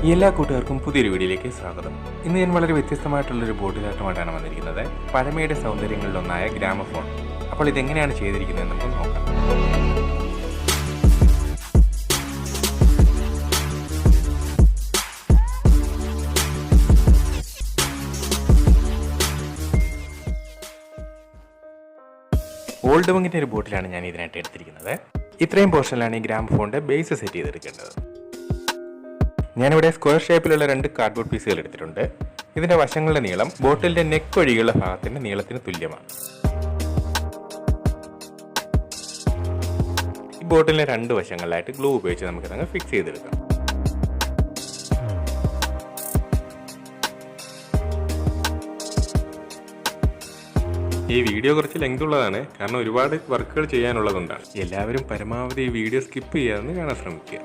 എല്ലാ കൂട്ടുകാർക്കും പുതിയൊരു വീഡിയോയിലേക്ക് സ്വാഗതം. ഇന്ന് ഞാൻ വളരെ വ്യത്യസ്തമായിട്ടുള്ളൊരു ബോട്ടിലാട്ടമായിട്ടാണ് വന്നിരിക്കുന്നത്. പഴമയുടെ സൗന്ദര്യങ്ങളിലൊന്നായ ഗ്രാമഫോൺ. അപ്പോൾ ഇതെങ്ങനെയാണ് ചെയ്തിരിക്കുന്നത് നമുക്ക് നോക്കാം. ഓൾഡ് വങ്ങിൻ്റെ ഒരു ബോട്ടിലാണ് ഞാൻ ഇതിനായിട്ട് എടുത്തിരിക്കുന്നത്. ഇത്രയും പോർഷനിലാണ് ഈ ഗ്രാമഫോണിൻ്റെ ബേസ് സെറ്റ് ചെയ്തെടുക്കേണ്ടത്. ഞാനിവിടെ സ്ക്വയർ ഷേപ്പിലുള്ള 2 കാർഡ്ബോർഡ് പീസുകൾ എടുത്തിട്ടുണ്ട്. ഇതിൻ്റെ വശങ്ങളുടെ നീളം ബോട്ടിലിൻ്റെ നെക്ക് ഒഴികെയുള്ള ഭാഗത്തിൻ്റെ നീളത്തിന് തുല്യമാണ്. ഈ ബോട്ടിലിൻ്റെ 2 വശങ്ങളിലായിട്ട് ഗ്ലൂ ഉപയോഗിച്ച് നമുക്കിതങ്ങ് ഫിക്സ് ചെയ്തെടുക്കാം. ഈ വീഡിയോ കുറച്ച് ലെങ്ത് ഉള്ളതാണ്, കാരണം ഒരുപാട് വർക്കുകൾ ചെയ്യാനുള്ളതുകൊണ്ടാണ്. എല്ലാവരും പരമാവധി ഈ വീഡിയോ സ്കിപ്പ് ചെയ്യാതെ കാണാൻ ശ്രമിക്കുക.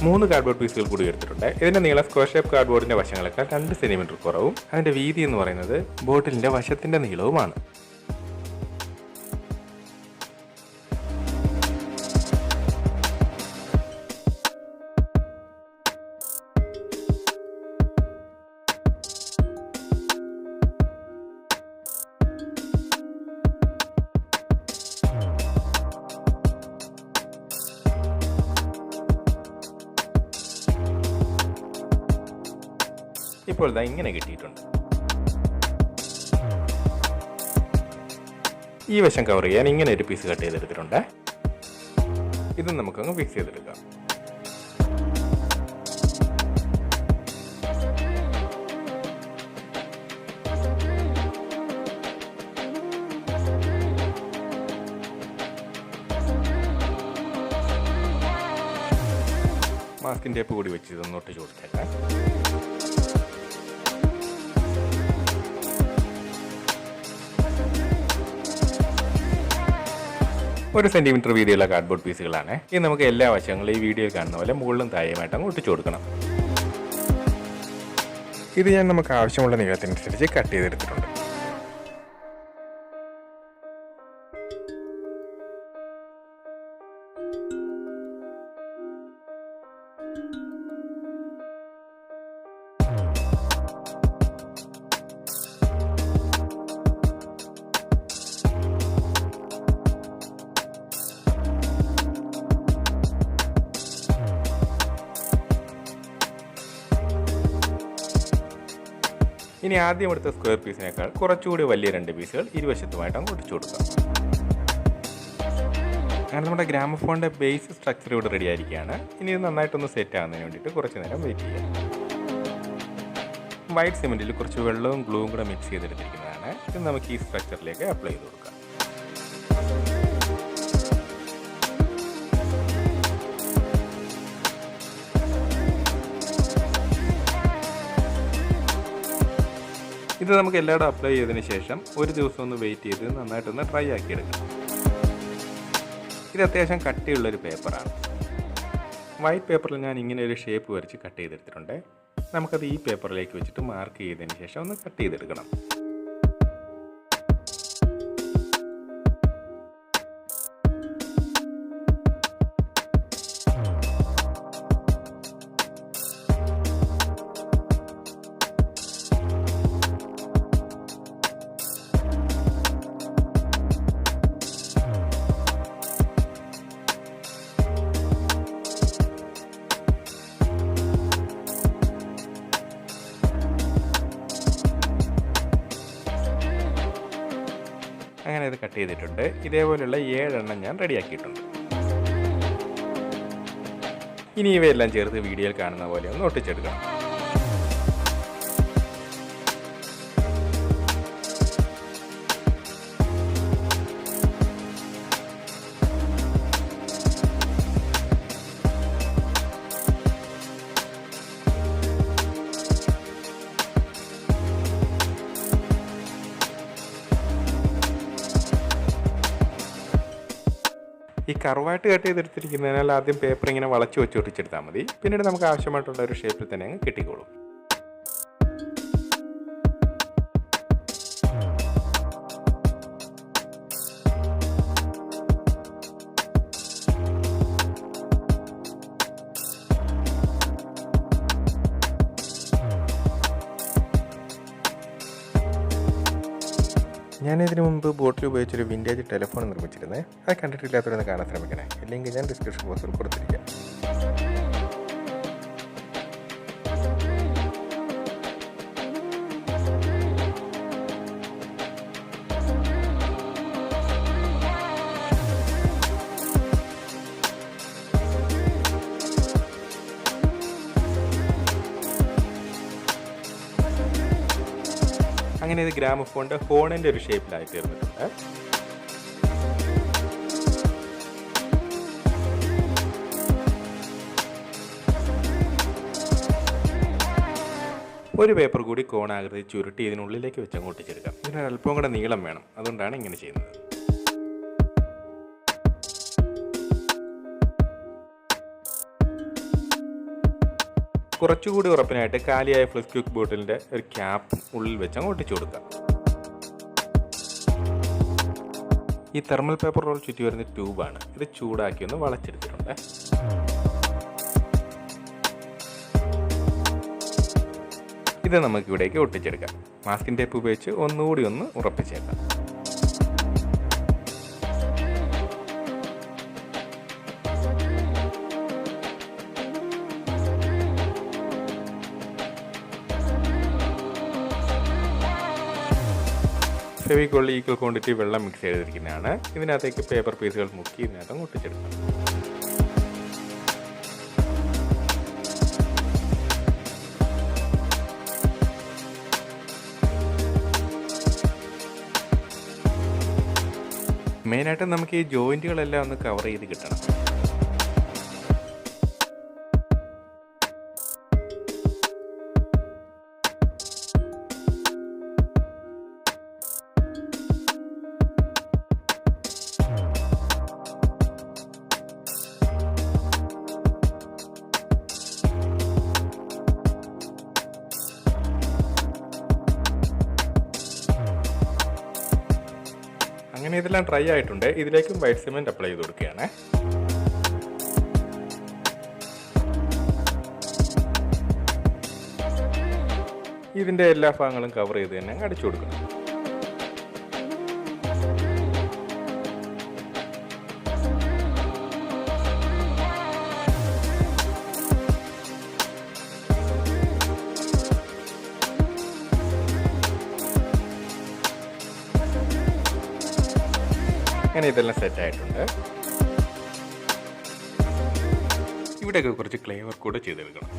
മൂന്ന് കാർഡ്ബോർഡ് പീസുകൾ കൂടി എടുത്തിട്ടുണ്ട്. ഇതിൻ്റെ നീളം സ്ക്വയർ ഷേപ്പ് കാർഡ്ബോർഡിൻ്റെ വശങ്ങളൊക്കെ 2 സെന്റിമീറ്റർ കുറവും അതിൻ്റെ വീതി എന്ന് പറയുന്നത് ബോട്ടിലിൻ്റെ വശത്തിൻ്റെ നീളവുമാണ്. ഇപ്പോൾ ഇതാ ഇങ്ങനെ കിട്ടിയിട്ടുണ്ട്. ഈ വശം കവർ ചെയ്യാൻ ഇങ്ങനെ ഒരു പീസ് കട്ട് ചെയ്തെടുത്തിട്ടുണ്ട്. ഇത് നമുക്കങ്ങ് ഫിക്സ് ചെയ്തെടുക്കാം. മാസ്കിൻ ടേപ്പ് കൂടി വെച്ച് ഇതൊന്ന് ഒട്ടിച്ച് കൊടുത്തേക്കാം. ഒരു സെന്റിമീറ്റർ വീതിയുള്ള കാർഡ്ബോർഡ് പീസുകളാണ്. ഇത് നമുക്ക് എല്ലാ വശങ്ങളും ഈ വീഡിയോയിൽ കാണുന്ന പോലെ മുകളിലും താഴെയുമായിട്ട് അങ്ങ് ഒട്ടിച്ചു കൊടുക്കണം. ഇത് ഞാൻ നമുക്ക് ആവശ്യമുള്ള നീളത്തിനനുസരിച്ച് കട്ട് ചെയ്തെടുത്തിട്ടുണ്ട്. ഇനി ആദ്യം എടുത്ത സ്ക്വയർ പീസിനേക്കാൾ കുറച്ചുകൂടി വലിയ 2 പീസുകൾ ഇരുവശത്തുമായിട്ട് അങ്ങ് ഒട്ടിച്ചു കൊടുക്കാം. അങ്ങനെ നമ്മുടെ ഗ്രാമഫോണിൻ്റെ ബേസ് സ്ട്രക്ചർ ഇവിടെ റെഡി ആയിരിക്കുകയാണ്. ഇനി ഇത് നന്നായിട്ടൊന്ന് സെറ്റ് ആകുന്നതിന് വേണ്ടിയിട്ട് കുറച്ച് നേരം വെയിറ്റ് ചെയ്യാം. വൈറ്റ് സിമെൻറ്റിൽ കുറച്ച് വെള്ളവും ഗ്ലൂവും കൂടെ മിക്സ് ചെയ്തെടുത്തിരിക്കുന്നതാണ്. ഇത് നമുക്ക് ഈ സ്ട്രക്ചറിലേക്ക് അപ്ലൈ ചെയ്ത് കൊടുക്കാം. ഇത് നമുക്ക് എല്ലായിടും അപ്ലൈ ചെയ്തതിന് ശേഷം ഒരു ദിവസം ഒന്ന് വെയിറ്റ് ചെയ്ത് നന്നായിട്ടൊന്ന് ഡ്രൈ ആക്കി എടുക്കണം. ഇത് അത്യാവശ്യം കട്ടിയുള്ളൊരു പേപ്പറാണ്. വൈറ്റ് പേപ്പറിൽ ഞാൻ ഇങ്ങനെ ഒരു ഷേപ്പ് വരച്ച് കട്ട് ചെയ്തെടുത്തിട്ടുണ്ട്. നമുക്കത് ഈ പേപ്പറിലേക്ക് വെച്ചിട്ട് മാർക്ക് ചെയ്തതിന് ശേഷം ഒന്ന് കട്ട് ചെയ്തെടുക്കണം. അങ്ങനെ ഇത് കട്ട് ചെയ്തിട്ടുണ്ട്. ഇതേപോലെയുള്ള 7 എണ്ണം ഞാൻ റെഡിയാക്കിയിട്ടുണ്ട്. ഇനി ഇവയെല്ലാം ചേർത്ത് വീഡിയോയിൽ കാണുന്ന പോലെ ഒന്ന് ഒട്ടിച്ചെടുക്കണം. കർവായിട്ട് കട്ട് ചെയ്തെടുത്തിരിക്കുന്നതിനാൽ ആദ്യം പേപ്പർ ഇങ്ങനെ വളച്ച് വെച്ച് ഒട്ടിച്ചെടുത്താൽ മതി. പിന്നീട് നമുക്ക് ആവശ്യമായിട്ടുള്ള ഒരു ഷേപ്പിൽ തന്നെ അങ്ങ് കിട്ടിക്കോളും. ഞാനിതിനു മുമ്പ് ബോട്ടിൽ ഉപയോഗിച്ചൊരു വിൻറ്റേജ് ടെലിഫോൺ നിർമ്മിച്ചിരുന്നത്. അത് കണ്ടിട്ടില്ലാത്തവരൊന്ന് കാണാൻ ശ്രമിക്കണേ. ലിങ്ക് ഞാൻ ഡിസ്ക്രിപ്ഷൻ ബോക്സിൽ കൊടുത്തിരിക്കാം. അങ്ങനെ ഇത് ഗ്രാമഫോണിൻ്റെ ഹോണിൻ്റെ ഒരു ഷേപ്പിലായി തീർന്നിട്ടുണ്ട്. ഒരു പേപ്പർ കൂടി കോണാകൃതി ചുരുട്ടി ഇതിനുള്ളിലേക്ക് വെച്ച് അങ്ങ് ഒട്ടിച്ചെടുക്കാം. ഇതിനൊരല്പം കൂടെ നീളം വേണം, അതുകൊണ്ടാണ് ഇങ്ങനെ ചെയ്യുന്നത്. കുറച്ചുകൂടി ഉറപ്പിനായിട്ട് കാലിയായ ഫ്ലസ് ക്യൂക്ക് ബോട്ടിലിൻ്റെ ഒരു ക്യാപ്പ് ഉള്ളിൽ വെച്ച് അങ്ങ് ഒട്ടിച്ചു കൊടുക്കാം. ഈ തെർമൽ പേപ്പർ റോൾ ചുറ്റി വരുന്ന ട്യൂബാണ്. ഇത് ചൂടാക്കി ഒന്ന് വളച്ചെടുത്തിട്ടുണ്ട്. ഇത് നമുക്ക് ഇവിടേക്ക് ഒട്ടിച്ചെടുക്കാം. മാസ്കിൻ ടേപ്പ് ഉപയോഗിച്ച് ഒന്നുകൂടി ഒന്ന് ഉറപ്പിച്ചേക്കാം. ഫെവിക്കോളിൽ ഈക്വൽ ക്വാണ്ടിറ്റി വെള്ളം മിക്സ് ചെയ്തിരിക്കുന്നതാണ്. ഇതിനകത്തേക്ക് പേപ്പർ പീസുകൾ മുക്കി ഇതിനകത്ത് ഒട്ടിച്ചെടുക്കാം. മെയിനായിട്ട് നമുക്ക് ഈ ജോയിൻറ്റുകളെല്ലാം ഒന്ന് കവർ ചെയ്ത് കിട്ടണം. അങ്ങനെ ഇതെല്ലാം ഡ്രൈ ആയിട്ടുണ്ട്. ഇതിലേക്കും വൈറ്റ് സിമെൻറ്റ് അപ്ലൈ ചെയ്ത് കൊടുക്കുകയാണ്. ഇതിൻ്റെ എല്ലാ ഭാഗങ്ങളും കവർ ചെയ്ത് തന്നെ അടിച്ചു കൊടുക്കണം. അങ്ങനെ ഇതെല്ലാം സെറ്റ് ആയിട്ടുണ്ട്. ഇവിടെയൊക്കെ കുറച്ച് ക്ലേ വർക്ക് കൂടെ ചെയ്തെടുക്കണം.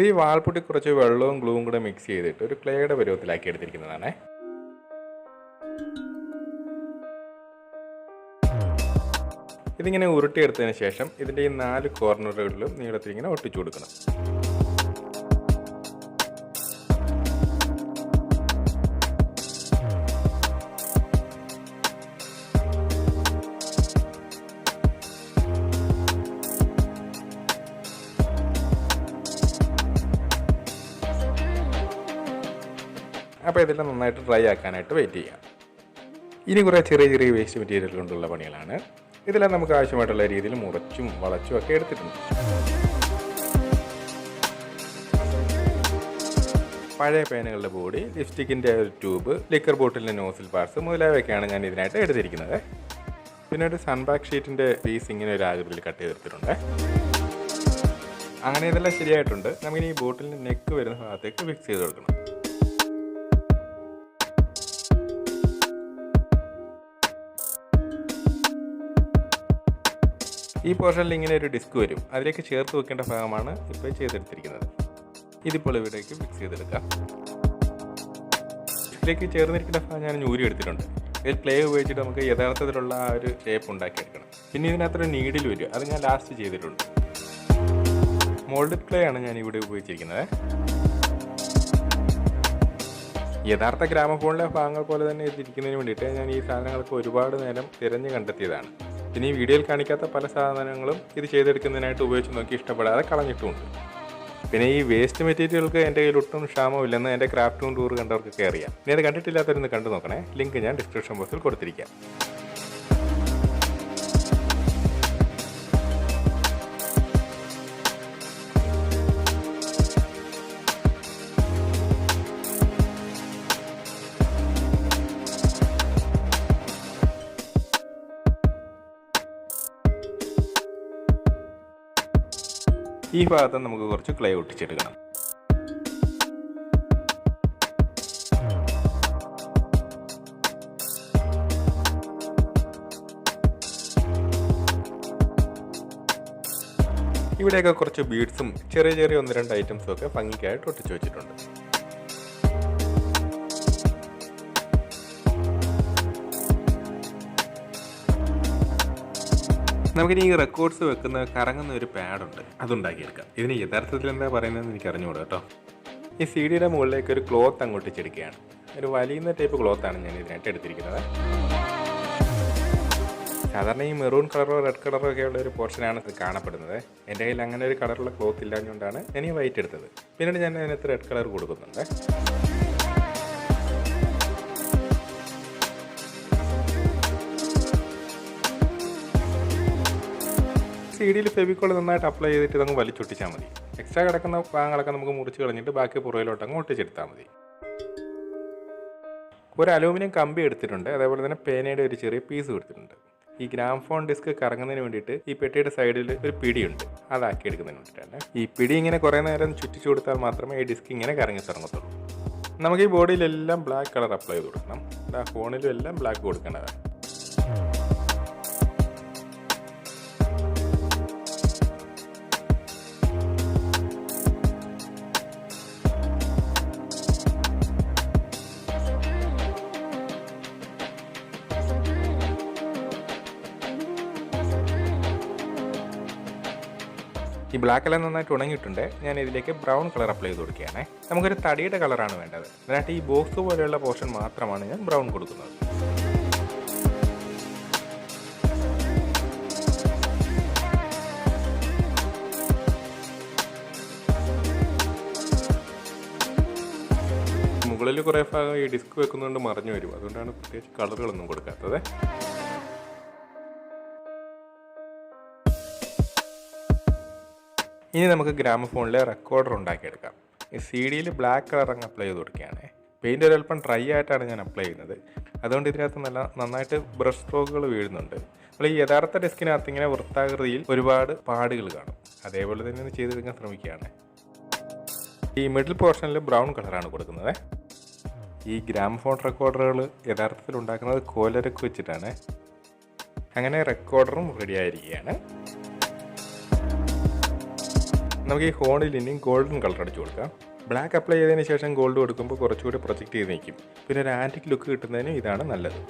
ഈ വാൾപൊട്ടി കുറച്ച് വെള്ളവും ഗ്ലൂവും കൂടെ മിക്സ് ചെയ്തിട്ട് ഒരു ക്ലേയുടെ പരുവത്തിലാക്കി എടുത്തിരിക്കുന്നതാണ്. ഇതിങ്ങനെ ഉരുട്ടിയെടുത്തതിന് ശേഷം ഇതിൻ്റെ ഈ 4 കോർണറുകളിലും നീളത്തിൽ ഇങ്ങനെ ഒട്ടിച്ചു കൊടുക്കണം. അപ്പോൾ ഇതെല്ലാം നന്നായിട്ട് ഡ്രൈ ആക്കാനായിട്ട് വെയിറ്റ് ചെയ്യാം. ഇനി കുറേ ചെറിയ ചെറിയ വേസ്റ്റ് മെറ്റീരിയൽ കൊണ്ടുള്ള പണികളാണ്. ഇതെല്ലാം നമുക്ക് ആവശ്യമായിട്ടുള്ള രീതിയിൽ മുറിച്ചും വളച്ചും ഒക്കെ എടുത്തിട്ടുണ്ട്. പഴയ പേനകളുടെ ബോഡി, ലിപ്സ്റ്റിക്കിൻ്റെ ഒരു ട്യൂബ്, ലിക്കർ ബോട്ടിലിൻ്റെ നോസിൽ പാർട്സ് മുതലായവയൊക്കെയാണ് ഞാൻ ഇതിനായിട്ട് എടുത്തിരിക്കുന്നത്. പിന്നെ ഒരു സൺബാക്ക് ഷീറ്റിൻ്റെ പീസ് ഇങ്ങനെ ഒരു ആകൃതിയിൽ കട്ട് ചെയ്തെടുത്തിട്ടുണ്ട്. അങ്ങനെ ഇതെല്ലാം ശരിയായിട്ടുണ്ട്. നമുക്കിനി ഈ ബോട്ടിലിൻ്റെ നെക്ക് വരുന്ന ഭാഗത്തേക്ക് ഫിക്സ് ചെയ്ത് കൊടുക്കണം. ഈ പോർഷനിൽ ഇങ്ങനെ ഒരു ഡിസ്ക് വരും. അതിലേക്ക് ചേർത്ത് വെക്കേണ്ട ഭാഗമാണ് ഇപ്പോൾ ചെയ്തെടുത്തിരിക്കുന്നത്. ഇതിപ്പോൾ ഇവിടേക്ക് ഫിക്സ് ചെയ്തെടുക്കാം. ഇതിലേക്ക് ചേർന്നിരിക്കുന്ന ഭാഗം ഞാൻ ഊരി എടുത്തിട്ടുണ്ട്. ഇതിൽ ക്ലേ ഉപയോഗിച്ചിട്ട് നമുക്ക് യഥാർത്ഥത്തിലുള്ള ആ ഒരു ഷേപ്പ് ഉണ്ടാക്കിയെടുക്കണം. പിന്നെ ഇതിനകത്തൊരു നീഡിൽ വരും, അത് ഞാൻ ലാസ്റ്റ് ചെയ്തിട്ടുണ്ട്. മോൾഡഡ് ക്ലേ ആണ് ഞാൻ ഇവിടെ ഉപയോഗിച്ചിരിക്കുന്നത്. യഥാർത്ഥ ഗ്രാമഫോണിലെ ഭാഗങ്ങൾ പോലെ തന്നെ ഇതിരിക്കുന്നതിന് വേണ്ടിയിട്ട് ഞാൻ ഈ സാധനങ്ങളൊക്കെ ഒരുപാട് നേരം തിരഞ്ഞ് കണ്ടെത്തിയതാണ്. പിന്നെ ഈ വീഡിയോയിൽ കാണിക്കാത്ത പല സാധനങ്ങളും ഇത് ചെയ്തെടുക്കുന്നതിനായിട്ട് ഉപയോഗിച്ച് നോക്കി ഇഷ്ടപ്പെടാതെ കളഞ്ഞിട്ടുമുണ്ട്. പിന്നെ ഈ വേസ്റ്റ് മെറ്റീരിയലുകൾക്ക് എൻ്റെ കയ്യിൽ ഒട്ടും ക്ഷാമമില്ലെന്ന് എൻ്റെ ക്രാഫ്റ്റ് റൂം ടൂർ കണ്ടവർക്കൊക്കെ അറിയാം. ഇനി അത് കണ്ടിട്ടില്ലാത്തവരൊന്ന് കണ്ടു നോക്കണേ. ലിങ്ക് ഞാൻ ഡിസ്ക്രിപ്ഷൻ ബോക്സിൽ കൊടുത്തിരിക്കാം. ഈ ഭാഗത്ത് നമുക്ക് കുറച്ച് ക്ലേ ഒട്ടിച്ചെടുക്കണം. ഇവിടെയൊക്കെ കുറച്ച് ബീഡ്സും ചെറിയ ചെറിയ 1-2 ഐറ്റംസും ഒക്കെ ഭംഗിക്കായിട്ട് ഒട്ടിച്ചു വെച്ചിട്ടുണ്ട്. നമുക്കിനി ഈ റെക്കോർഡ്സ് വെക്കുന്ന കറങ്ങുന്ന ഒരു പാഡുണ്ട്, അതുണ്ടാക്കിയെടുക്കാം. ഇതിന് യഥാർത്ഥത്തിൽ എന്താ പറയുന്നതെന്ന് എനിക്ക് അറിഞ്ഞുകൂടാ കേട്ടോ. ഈ സി ഡിയുടെ മുകളിലേക്ക് ഒരു ക്ലോത്ത് അങ്ങോട്ട് ചെടുക്കുകയാണ്. ഒരു വലിയുന്ന ടൈപ്പ് ക്ലോത്താണ് ഞാൻ ഇതിനായിട്ട് എടുത്തിരിക്കുന്നത്. സാധാരണ ഈ മെറൂൺ കളറോ റെഡ് കളറോ ഒക്കെയുള്ള ഒരു പോർഷനാണ് ഇത് കാണപ്പെടുന്നത്. എൻ്റെ കയ്യിൽ അങ്ങനെ ഒരു കളറുള്ള ക്ലോത്ത് ഇല്ലാഞ്ഞുകൊണ്ടാണ് ഞാൻ ഈ വൈറ്റ് എടുത്തത്. പിന്നീട് ഞാൻ അതിനകത്ത് റെഡ് കളർ കൊടുക്കുന്നുണ്ട്. സി ഡിയിൽ ഫെവിക്കോൾ നന്നായിട്ട് അപ്ലൈ ചെയ്തിട്ട് നമുക്ക് വലിച്ചൊട്ടിച്ചാൽ മതി. എക്സ്ട്രാ കിടക്കുന്ന ഭാഗങ്ങളൊക്കെ നമുക്ക് മുറിച്ച് കളഞ്ഞിട്ട് ബാക്കി പുറകിലോട്ട് അങ്ങ് ഒട്ടിച്ചെടുത്താൽ മതി. ഒരു അലൂമിനിയം കമ്പി എടുത്തിട്ടുണ്ട്. അതേപോലെ തന്നെ പേനയുടെ ഒരു ചെറിയ പീസ് കൊടുത്തിട്ടുണ്ട്. ഈ ഗ്രാമഫോൺ ഡിസ്ക് കറങ്ങുന്നതിന് വേണ്ടിയിട്ട് ഈ പെട്ടിയുടെ സൈഡിൽ ഒരു പിടിയുണ്ട്, അതാക്കി എടുക്കുന്നതിന് വേണ്ടിയിട്ടാണ്. ഈ പിടി ഇങ്ങനെ കുറേ നേരം ചുറ്റിച്ചു കൊടുത്താൽ മാത്രമേ ഈ ഡിസ്ക് ഇങ്ങനെ കറങ്ങി തുടങ്ങത്തുള്ളൂ. നമുക്ക് ഈ ബോഡിയിലെല്ലാം ബ്ലാക്ക് കളർ അപ്ലൈ ചെയ്ത് കൊടുക്കണം. ഫോണിലും എല്ലാം ബ്ലാക്ക് കൊടുക്കേണ്ടതാണ്. ഈ ബ്ലാക്ക് കളർ നന്നായിട്ട് ഉണങ്ങിയിട്ടുണ്ട്. ഞാൻ ഇതിലേക്ക് ബ്രൗൺ കളർ അപ്ലൈ ചെയ്ത് കൊടുക്കുകയാണ്. നമുക്കൊരു തടിയുടെ കളറാണ് വേണ്ടത്. അതിനായിട്ട് ഈ ബോക്സ് പോലെയുള്ള പോർഷൻ മാത്രമാണ് ഞാൻ ബ്രൗൺ കൊടുക്കുന്നത്. മുകളിൽ കുറേ ഭാഗം ഈ ഡിസ്ക് വെക്കുന്നതുകൊണ്ട് മറിഞ്ഞു വരും. അതുകൊണ്ടാണ് പ്രത്യേകിച്ച് കളറുകളൊന്നും കൊടുക്കാത്തത്. ഇനി നമുക്ക് ഗ്രാമഫോണിലെ റെക്കോർഡർ ഉണ്ടാക്കിയെടുക്കാം. ഈ സി ഡിയിൽ ബ്ലാക്ക് കളർ അങ്ങ് അപ്ലൈ ചെയ്ത് കൊടുക്കുകയാണ്. പെയിൻ്റ് ഒരൽപ്പം ഡ്രൈ ആയിട്ടാണ് ഞാൻ അപ്ലൈ ചെയ്യുന്നത്. അതുകൊണ്ട് ഇതിനകത്ത് നന്നായിട്ട് ബ്രഷ് സ്ട്രോക്കുകൾ വീഴുന്നുണ്ട്. നമ്മൾ ഈ യഥാർത്ഥ ഡിസ്കിനകത്ത് ഇങ്ങനെ വൃത്താകൃതിയിൽ ഒരുപാട് പാടുകൾ കാണും. അതേപോലെ തന്നെ ചെയ്തെടുക്കാൻ ശ്രമിക്കുകയാണ്. ഈ മിഡിൽ പോർഷനിൽ ബ്രൗൺ കളറാണ് കൊടുക്കുന്നത്. ഈ ഗ്രാമഫോൺ റെക്കോർഡറുകൾ യഥാർത്ഥത്തിൽ ഉണ്ടാക്കുന്നത് കോലരക്ക് വെച്ചിട്ടാണ്. അങ്ങനെ റെക്കോർഡറും റെഡി ആയിരിക്കുകയാണ്. നമുക്ക് ഈ ഹോണിൽ ഇനിയും ഗോൾഡൻ കളർ അടിച്ചു കൊടുക്കാം. ബ്ലാക്ക് അപ്ലൈ ചെയ്തതിന് ശേഷം ഗോൾഡ് കൊടുക്കുമ്പോൾ കുറച്ചുകൂടി പ്രൊജക്റ്റ് ചെയ്ത് നിൽക്കും. പിന്നെ ഒരു ആൻറ്റിക് ലുക്ക് കിട്ടുന്നതിന് ഇതാണ് നല്ലത്.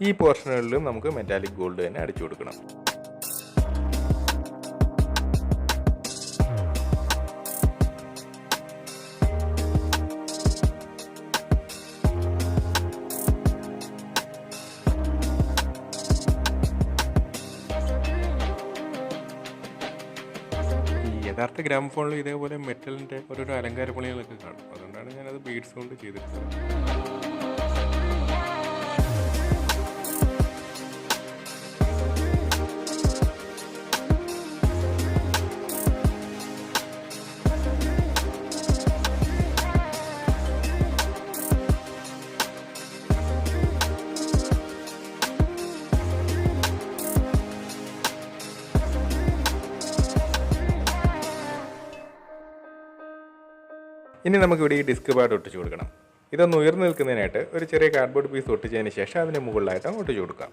ഈ പോർഷനുകളിലും നമുക്ക് മെറ്റാലിക് ഗോൾഡ് തന്നെ അടിച്ചു കൊടുക്കണം. യഥാർത്ഥ ഗ്രാമഫോണിൽ ഇതേപോലെ മെറ്റലിൻ്റെ ഓരോരോ അലങ്കാര പണികളൊക്കെ കാണും. അതുകൊണ്ടാണ് ഞാനത് ബീഡ്സ് കൊണ്ട് ചെയ്തിട്ടുള്ളത്. ഇനി നമുക്കിവിടെ ഈ ഡിസ്ക് പാഡ് ഒട്ടിച്ചു കൊടുക്കണം. ഇതൊന്ന് ഉയർന്നു നിൽക്കുന്നതിനായിട്ട് ഒരു ചെറിയ കാർഡ്ബോർഡ് പീസ് ഒട്ടിച്ചതിന് ശേഷം അതിന് മുകളിലായിട്ട് ഒട്ടിച്ചു കൊടുക്കാം.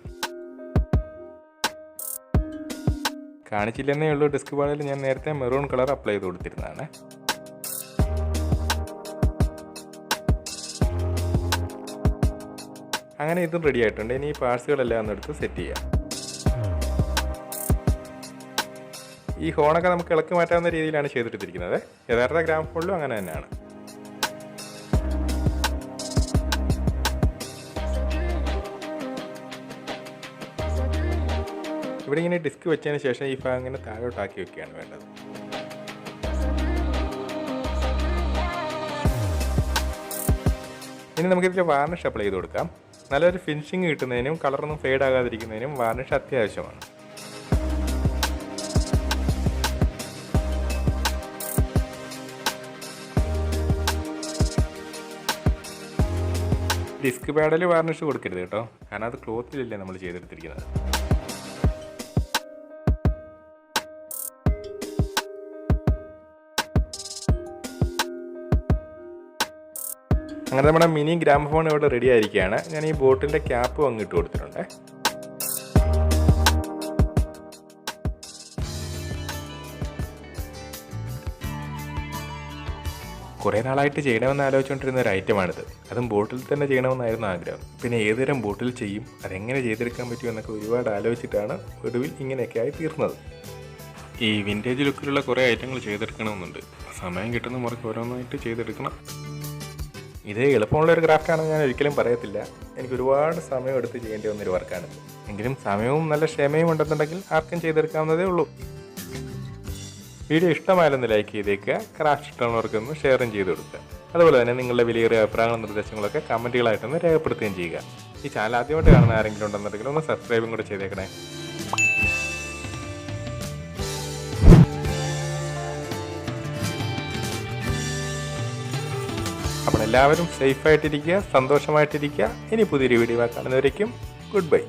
കാണിച്ചില്ലെന്നേ ഉള്ളൂ, ഡിസ്ക് പാഡിൽ ഞാൻ നേരത്തെ മെറൂൺ കളർ അപ്ലൈ ചെയ്ത് കൊടുത്തിരുന്നതാണ്. അങ്ങനെ ഇതും റെഡി ആയിട്ടുണ്ട്. ഇനി ഈ പാർട്സുകളെല്ലാം ഒന്നെടുത്ത് സെറ്റ് ചെയ്യാം. ഈ ഹോണൊക്കെ നമുക്ക് ഇളക്കി മാറ്റാവുന്ന രീതിയിലാണ് ചെയ്തെടുത്തിരിക്കുന്നത്. യഥാർത്ഥ ഗ്രാമഫോണിലും അങ്ങനെ തന്നെയാണ്. ഇവിടെ ഇങ്ങനെ ഡിസ്ക് വെച്ചതിന് ശേഷം ഈ ഭാഗം ഇങ്ങനെ താഴോട്ടാക്കി വെക്കുകയാണ് വേണ്ടത്. ഇനി നമുക്കിതിൽ വാർണിഷ് അപ്ലൈ ചെയ്ത് കൊടുക്കാം. നല്ലൊരു ഫിനിഷിങ് കിട്ടുന്നതിനും കളറൊന്നും ഫെയ്ഡ് ആകാതിരിക്കുന്നതിനും വാർണിഷ് അത്യാവശ്യമാണ്. ഡിസ്ക് പാഡിൽ വാർണിഷ് കൊടുക്കരുത് കേട്ടോ, കാരണം അത് ക്ലോത്തിലല്ലേ നമ്മൾ ചെയ്തെടുത്തിരിക്കുന്നത്. അങ്ങനെ നമ്മുടെ മിനി ഗ്രാമഫോൺ ഇവിടെ റെഡി ആയിരിക്കുകയാണ്. ഞാൻ ഈ ബോട്ടിൻ്റെ ക്യാപ്പ് അങ്ങിട്ട് കൊടുത്തിട്ടുണ്ട്. കുറേ നാളായിട്ട് ചെയ്യണമെന്ന് ആലോചിച്ചുകൊണ്ടിരുന്ന ഒരു ഐറ്റമാണിത്. അതും ബോട്ടിൽ തന്നെ ചെയ്യണമെന്നായിരുന്നു ആഗ്രഹം. പിന്നെ ഏതുതരം ബോട്ടിൽ ചെയ്യും, അതെങ്ങനെ ചെയ്തെടുക്കാൻ പറ്റും എന്നൊക്കെ ഒരുപാട് ആലോചിച്ചിട്ടാണ് ഒടുവിൽ ഇങ്ങനെയൊക്കെ ആയി തീർന്നത്. ഈ വിൻറ്റേജ് ലുക്കിലുള്ള കുറേ ഐറ്റങ്ങൾ ചെയ്തെടുക്കണമെന്നുണ്ട്. സമയം കിട്ടുന്ന മുറയ്ക്ക് ഓരോന്നായിട്ട് ചെയ്തെടുക്കണം. ഇത് എളുപ്പമുള്ളൊരു ക്രാഫ്റ്റാണെന്ന് ഞാൻ ഒരിക്കലും പറയത്തില്ല. എനിക്ക് ഒരുപാട് സമയം എടുത്ത് ചെയ്യേണ്ടി വന്നൊരു വർക്കാണിത്. എങ്കിലും സമയവും നല്ല ക്ഷമയും ഉണ്ടെന്നുണ്ടെങ്കിൽ ആർക്കും ചെയ്തെടുക്കാവുന്നതേ ഉള്ളൂ. വീഡിയോ ഇഷ്ടമായാലൊന്ന് ലൈക്ക് ചെയ്തേക്കുക. ക്രാഫ്റ്റ് ഇഷ്ടമുള്ളവർക്കൊന്ന് ഷെയറും ചെയ്ത് കൊടുക്കുക. അതുപോലെ തന്നെ നിങ്ങളുടെ വിലയേറിയ അഭിപ്രായങ്ങളും നിർദ്ദേശങ്ങളൊക്കെ കമൻറ്റുകളായിട്ടൊന്ന് രേഖപ്പെടുത്തുകയും ചെയ്യുക. ഈ ചാനൽ ആദ്യമായിട്ട് കാണുന്ന ആരെങ്കിലും ഉണ്ടെന്നുണ്ടെങ്കിൽ ഒന്ന് സബ്സ്ക്രൈബും കൂടെ ചെയ്തേക്കണേ. അപ്പോൾ എല്ലാവരും സേഫായിട്ടിരിക്കുക, സന്തോഷമായിട്ടിരിക്കുക. ഇനി പുതിയൊരു വീഡിയോ കാണുന്നവരേക്കും ഗുഡ് ബൈ.